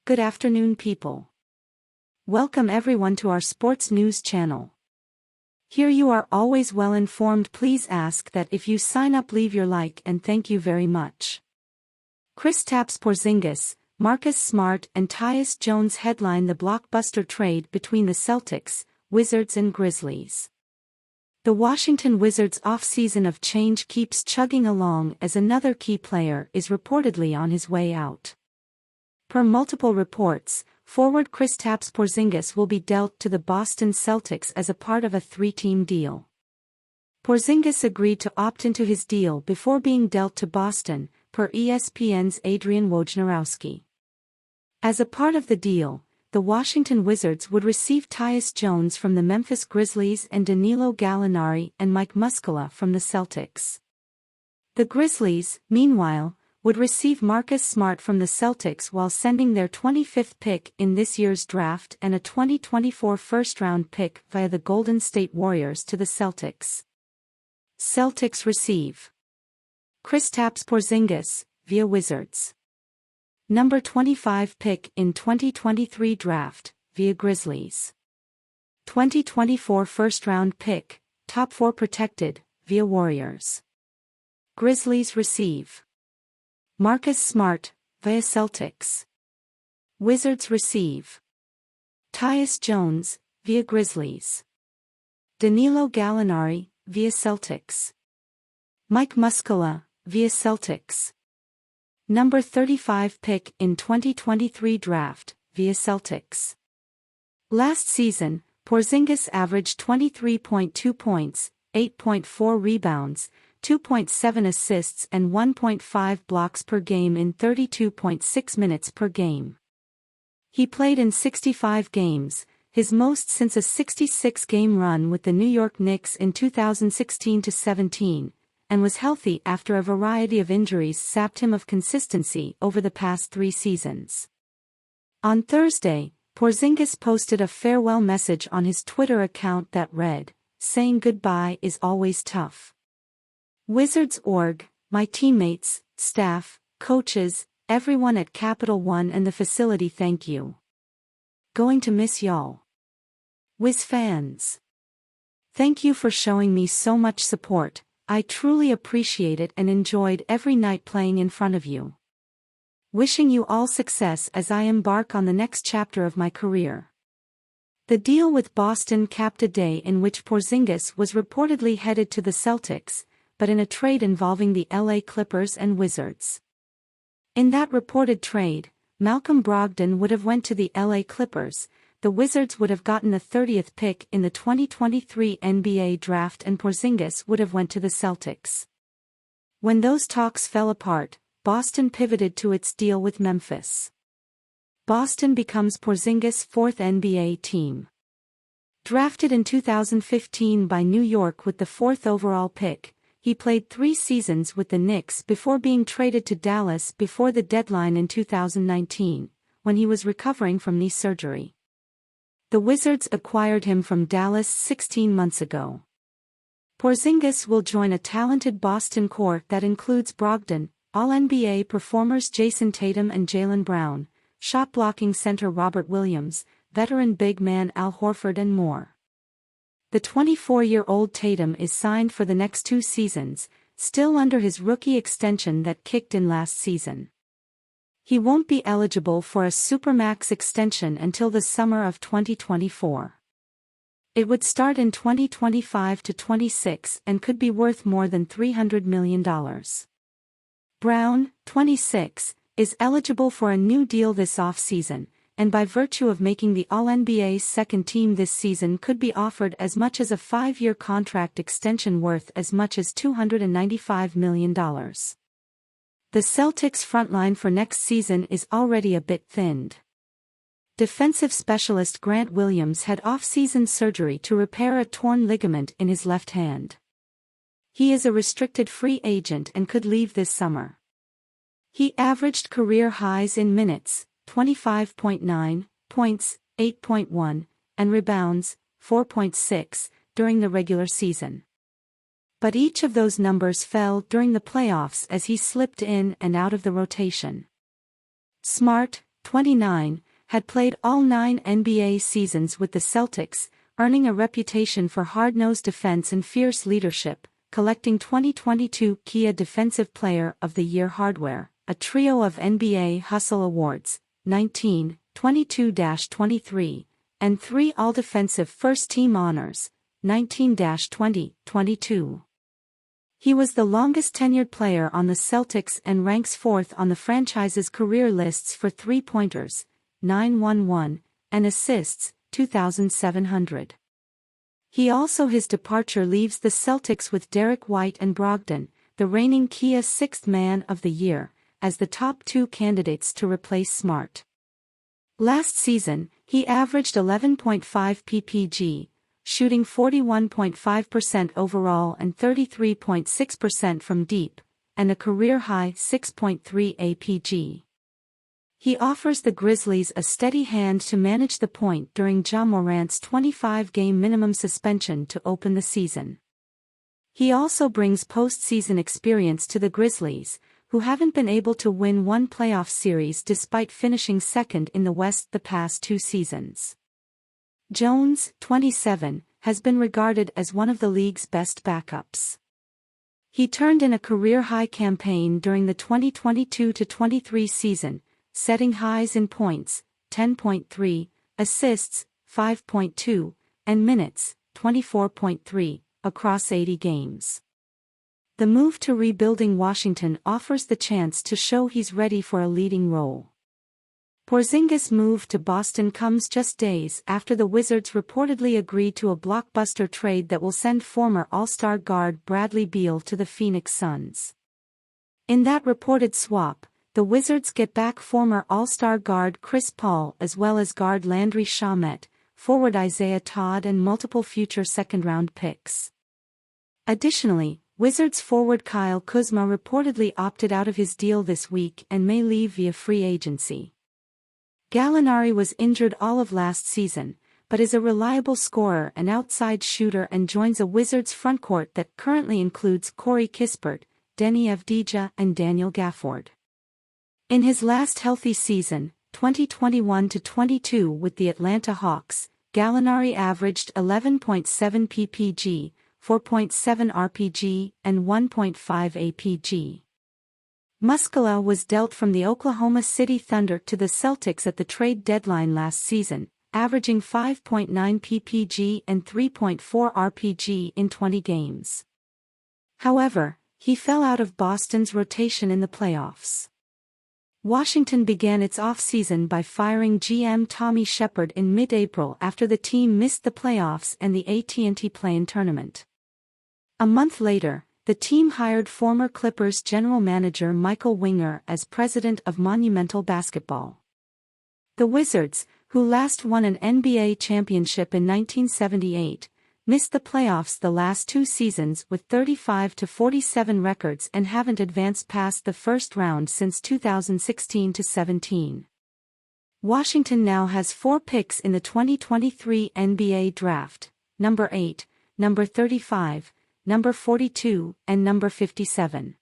Good afternoon, people. Welcome everyone to our sports news channel. Here you are always well informed. Please ask that if you sign up, leave your like, and thank you very much. Kristaps Porzingis, Marcus Smart and Tyus Jones headline the blockbuster trade between the Celtics, Wizards and Grizzlies. The Washington Wizards' off-season of change keeps chugging along as another key player is reportedly on his way out. Per multiple reports, forward Kristaps Porzingis will be dealt to the Boston Celtics as a part of a three-team deal. Porzingis agreed to opt into his deal before being dealt to Boston, per ESPN's Adrian Wojnarowski. As a part of the deal, the Washington Wizards would receive Tyus Jones from the Memphis Grizzlies and Danilo Gallinari and Mike Muscala from the Celtics. The Grizzlies, meanwhile, would receive Marcus Smart from the Celtics while sending their 25th pick in this year's draft and a 2024 first-round pick via the Golden State Warriors to the Celtics. Celtics receive Kristaps Porzingis, via Wizards. Number 25 pick in 2023 draft, via Grizzlies. 2024 first-round pick, top 4 protected, via Warriors. Grizzlies receive Marcus Smart, via Celtics. Wizards receive Tyus Jones, via Grizzlies. Danilo Gallinari, via Celtics. Mike Muscala, via Celtics. Number 35 pick in 2023 draft, via Celtics. Last season, Porzingis averaged 23.2 points, 8.4 rebounds, 2.7 assists and 1.5 blocks per game in 32.6 minutes per game. He played in 65 games, his most since a 66-game run with the New York Knicks in 2016-17, and was healthy after a variety of injuries sapped him of consistency over the past 3 seasons. On Thursday, Porzingis posted a farewell message on his Twitter account that read, "Saying goodbye is always tough. Wizards.org, my teammates, staff, coaches, everyone at Capital One and the facility, thank you. Going to miss y'all. Wiz fans. Thank you for showing me so much support, I truly appreciate it and enjoyed every night playing in front of you. Wishing you all success as I embark on the next chapter of my career." The deal with Boston capped a day in which Porzingis was reportedly headed to the Celtics, but in a trade involving the LA Clippers and Wizards. In that reported trade, Malcolm Brogdon would have went to the LA Clippers, the Wizards would have gotten the 30th pick in the 2023 NBA draft and Porzingis would have went to the Celtics. When those talks fell apart, Boston pivoted to its deal with Memphis. Boston becomes Porzingis' 4th NBA team. Drafted in 2015 by New York with the 4th overall pick, he played 3 seasons with the Knicks before being traded to Dallas before the deadline in 2019, when he was recovering from knee surgery. The Wizards acquired him from Dallas 16 months ago. Porzingis will join a talented Boston core that includes Brogdon, All-NBA performers Jason Tatum and Jaylen Brown, shot-blocking center Robert Williams, veteran big man Al Horford and more. The 24-year-old Tatum is signed for the next 2 seasons, still under his rookie extension that kicked in last season. He won't be eligible for a Supermax extension until the summer of 2024. It would start in 2025-26 and could be worth more than $300 million. Brown, 26, is eligible for a new deal this offseason, and by virtue of making the All-NBA's second team this season could be offered as much as a 5-year contract extension worth as much as $295 million. The Celtics' frontline for next season is already a bit thinned. Defensive specialist Grant Williams had off-season surgery to repair a torn ligament in his left hand. He is a restricted free agent and could leave this summer. He averaged career highs in minutes, 25.9, points, 8.1, and rebounds, 4.6, during the regular season. But each of those numbers fell during the playoffs as he slipped in and out of the rotation. Smart, 29, had played all 9 NBA seasons with the Celtics, earning a reputation for hard-nosed defense and fierce leadership, collecting 2022 Kia Defensive Player of the Year hardware, a trio of NBA Hustle Awards, 19, 22-23, and 3 All-Defensive First Team honors, 19-20, 22. He was the longest-tenured player on the Celtics and ranks 4th on the franchise's career lists for three-pointers, 911, and assists, 2,700. His departure leaves the Celtics with Derek White and Brogdon, the reigning Kia Sixth Man of the Year, as the top 2 candidates to replace Smart. Last season, he averaged 11.5 ppg, shooting 41.5% overall and 33.6% from deep, and a career-high 6.3 APG. He offers the Grizzlies a steady hand to manage the point during Ja Morant's 25-game minimum suspension to open the season. He also brings postseason experience to the Grizzlies, who haven't been able to win one playoff series despite finishing second in the West the past 2 seasons. Jones, 27, has been regarded as one of the league's best backups. He turned in a career-high campaign during the 2022-23 season, setting highs in points, 10.3, assists, 5.2, and minutes, 24.3, across 80 games. The move to rebuilding Washington offers the chance to show he's ready for a leading role. Porzingis' move to Boston comes just days after the Wizards reportedly agreed to a blockbuster trade that will send former All-Star guard Bradley Beal to the Phoenix Suns. In that reported swap, the Wizards get back former All-Star guard Chris Paul as well as guard Landry Shamet, forward Isaiah Todd and multiple future second-round picks. Additionally, Wizards forward Kyle Kuzma reportedly opted out of his deal this week and may leave via free agency. Gallinari was injured all of last season, but is a reliable scorer and outside shooter and joins a Wizards frontcourt that currently includes Corey Kispert, Denny Avdija and Daniel Gafford. In his last healthy season, 2021-22 with the Atlanta Hawks, Gallinari averaged 11.7 ppg, 4.7 rpg, and 1.5 apg. Muscala was dealt from the Oklahoma City Thunder to the Celtics at the trade deadline last season, averaging 5.9 ppg and 3.4 rpg in 20 games. However, he fell out of Boston's rotation in the playoffs. Washington began its offseason by firing GM Tommy Shepard in mid-April after the team missed the playoffs and the AT&T Play-In tournament. A month later, the team hired former Clippers general manager Michael Winger as president of Monumental Basketball. The Wizards, who last won an NBA championship in 1978, missed the playoffs the last 2 seasons with 35-47 records and haven't advanced past the first round since 2016-17. Washington now has 4 picks in the 2023 NBA draft, number 8, number 35, number 42, and number 57.